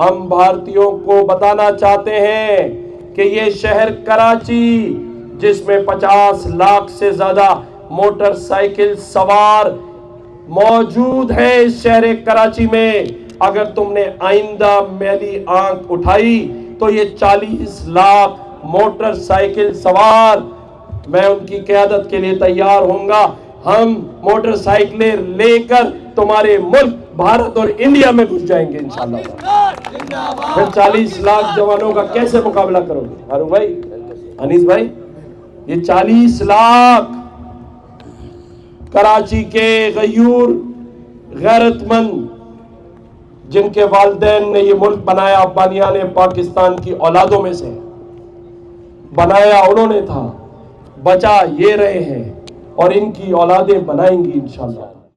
हम भारतीयों को बताना चाहते हैं कि ये शहर कराची, जिसमें 50 लाख से ज्यादा मोटरसाइकिल सवार मौजूद है, इस शहर कराची में अगर तुमने आइंदा मैली आंख उठाई तो ये 40 लाख मोटरसाइकिल सवार, मैं उनकी क़यादत के लिए तैयार होऊंगा। हम मोटरसाइकिलें लेकर तुम्हारे मुल्क भारत और इंडिया में घुस जाएंगे इंशाल्लाह। फिर 40 लाख जवानों का कैसे मुकाबला करोगे हारून भाई, अनीस भाई? ये 40 लाख कराची के गयूर गैरतमंद, जिनके वालिदैन ने ये मुल्क बनाया, बानियाने पाकिस्तान की औलादों में से बनाया उन्होंने था, बचा ये रहे हैं और इनकी औलादें बनाएंगी इंशाल्लाह।